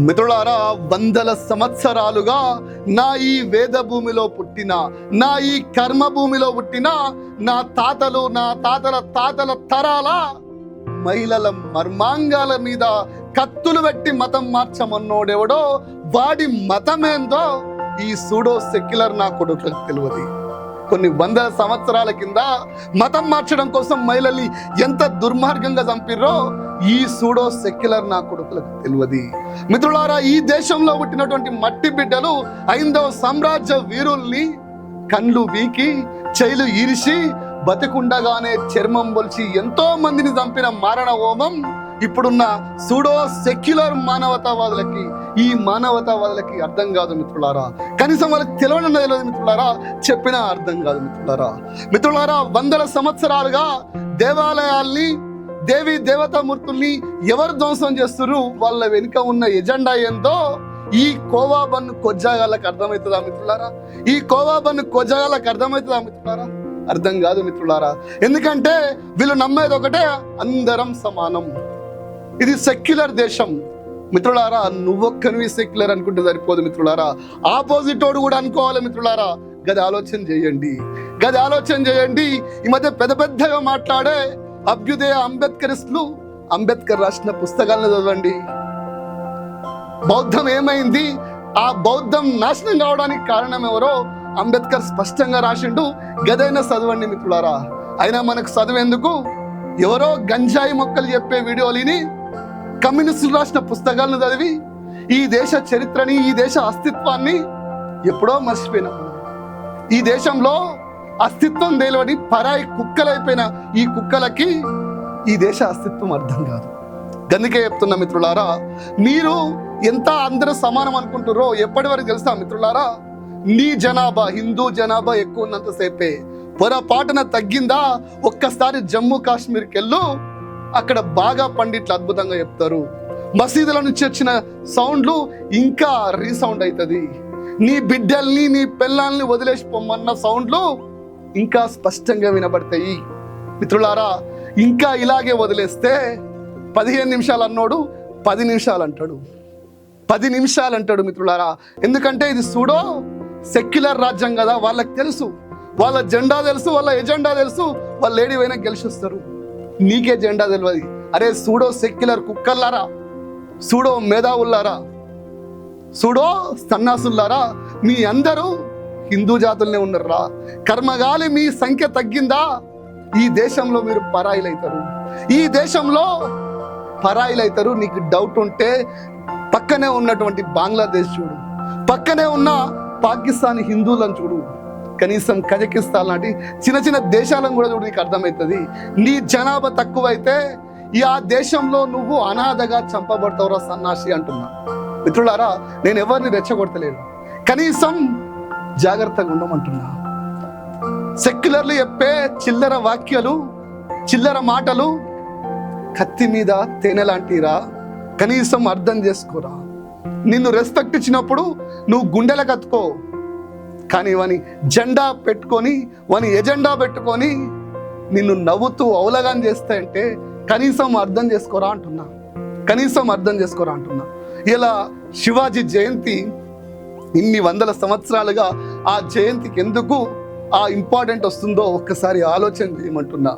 మిత్రులారా, వందల సంవత్సరాలుగా నా ఈ వేద భూమిలో పుట్టిన, నా ఈ కర్మ భూమిలో పుట్టిన నా తాతలు, నా తాతల తాతల తరాల మహిళల మర్మాంగాల మీద కత్తులు పెట్టి మతం మార్చమన్నోడెవడో వాడి మతమేందో ఈ సూడో సెక్యులర్ నా కొడుకులకు తెలియదు. కొన్ని వందల సంవత్సరాల కింద మతం మార్చడం కోసం మహిళల్ని ఎంత దుర్మార్గంగా చంపిర్రో ఈ సూడో సెక్యులర్ నా కొడుకులకు తెలియదు. మిత్రులారా, ఈ దేశంలో పుట్టినటువంటి మట్టి బిడ్డలు ఐందవ సామ్రాజ్య వీరుల్ని కండ్లు వీకి చెయ్యిలు ఈరిసి బతికుండగానే చర్మం బొలిచి ఎంతో మందిని చంపిన మారణ హోమం ఇప్పుడున్న సూడో సెక్యులర్ మానవతావాదులకి, ఈ మానవతావాదులకి అర్థం కాదు మిత్రులారా. కనీసం వాళ్ళకి తెలియడం తెలియదు మిత్రులారా, చెప్పినా అర్థం కాదు మిత్రులారా. వందల సంవత్సరాలుగా దేవాలయాల్ని, దేవి దేవతామూర్తుల్ని ఎవరు ధ్వంసం చేస్తున్నారు, వాళ్ళ వెనుక ఉన్న ఎజెండా ఏందో ఈ కోవా బన్ను కొజ్జాగాళ్ళకి అర్థమవుతుందా మిత్రులారా? ఈ కోవా బన్ను కొజ్జాగాళ్ళకి అర్థమవుతుందా మిత్రులారా? అర్థం కాదు మిత్రులారా. ఎందుకంటే వీళ్ళు నమ్మేది ఒకటే, అందరం సమానం. ఇది సెక్యులర్ దేశం మిత్రులారా. నువ్వొక్కనివి సెక్యులర్ అనుకుంటే సరిపోదు మిత్రులారా, ఆపోజిట్ వాడు కూడా అనుకోవాలి మిత్రులారా. గది ఆలోచన చేయండి. ఈ మధ్య పెద్దగా మాట్లాడే అభ్యుదయ అంబేద్కరిస్టులు, అంబేద్కర్ రాసిన పుస్తకాలను చదవండి. బౌద్ధం ఏమైంది, ఆ బౌద్ధం నాశనం కావడానికి కారణం ఎవరో అంబేద్కర్ స్పష్టంగా రాసిండు. గదైనా చదవండి మిత్రులారా. అయినా మనకు చదివేందుకు ఎవరో గంజాయి మొక్కలు చెప్పే వీడియోలని, కమ్యూనిస్టులు రాసిన పుస్తకాలను చదివి ఈ దేశ చరిత్రని, ఈ దేశ అస్తిత్వాన్ని ఎప్పుడో మర్చిపోయినాం. ఈ దేశంలో అస్తిత్వం తెలియని పరాయి కుక్కలైపోయిన ఈ కుక్కలకి ఈ దేశ అస్తిత్వం అర్థం కాదు. అందుకే చెప్తున్నా మిత్రులారా, మీరు ఎంత అందరూ సమానం అనుకుంటారో ఎప్పటి వరకు తెలుసా మిత్రులారా? నీ జనాభా, హిందూ జనాభా ఎక్కువ ఉన్నంతసేపే. పొరపాటున తగ్గిందా, ఒక్కసారి జమ్మూ కాశ్మీర్కి వెళ్ళు, అక్కడ బాగా పండిట్లు అద్భుతంగా చెప్తారు. మసీదుల నుంచి వచ్చిన సౌండ్లు ఇంకా రీసౌండ్ అవుతుంది. నీ బిడ్డల్ని, నీ పిల్లల్ని వదిలేసి పొమ్మన్న సౌండ్లు ఇంకా స్పష్టంగా వినబడతాయి మిత్రులారా. ఇంకా ఇలాగే వదిలేస్తే 15 నిమిషాలు అన్నోడు 10 నిమిషాలు అంటాడు, 10 నిమిషాలు అంటాడు మిత్రులారా. ఎందుకంటే ఇది సూడో సెక్యులర్ రాజ్యం కదా. వాళ్ళకి తెలుసు, వాళ్ళ జెండా తెలుసు, వాళ్ళ ఎజెండా తెలుసు. వాళ్ళు లేడీ అయినా గెలిచిస్తారు. నీకే జెండా తెలియదు. అరే సూడో సెక్యులర్ కుక్కల్లారా, సూడో మేధావుల్లారా, సూడో సన్నాసుల్లారా, మీ అందరూ హిందూ జాతుల్నే ఉన్నారా. కర్మగాలి మీ సంఖ్య తగ్గిందా, ఈ దేశంలో మీరు పరాయిలైతారు. ఈ దేశంలో పరాయిలైతారు. నీకు డౌట్ ఉంటే పక్కనే ఉన్నటువంటి బంగ్లాదేశ్ చూడు, పక్కనే ఉన్న పాకిస్తాన్ హిందువులను చూడు, కనీసం కజకిస్తాన్ లాంటి చిన్న దేశాలను కూడా చూడు, నీకు అర్థమవుతుంది. నీ జనాభా తక్కువైతే ఆ దేశంలో నువ్వు అనాథగా చంపబడతావురా సన్నాసి అంటున్నా మిత్రులారా. నేను ఎవరిని రెచ్చగొడతలేను, కనీసం జాగ్రత్తగా ఉండమంటున్నా. సెక్యులర్లు చెప్పే చిల్లర వాక్యాలు, చిల్లర మాటలు కత్తి మీద తేనె లాంటిరా. కనీసం అర్థం చేసుకోరా. నిన్ను రెస్పెక్ట్ ఇచ్చినప్పుడు నువ్వు గుండెల కత్తుకో, కానీ వాని జెండా పెట్టుకొని, వాని ఎజెండా పెట్టుకొని నిన్ను నవ్వుతూ అవలగాన్ చేస్తాయంటే కనీసం అర్థం చేసుకోరా అంటున్నా. ఇలా శివాజీ జయంతి ఇన్ని వందల సంవత్సరాలుగా ఆ జయంతికి ఎందుకు ఆ ఇంపార్టెంట్ వస్తుందో ఒక్కసారి ఆలోచన చేయమంటున్నా.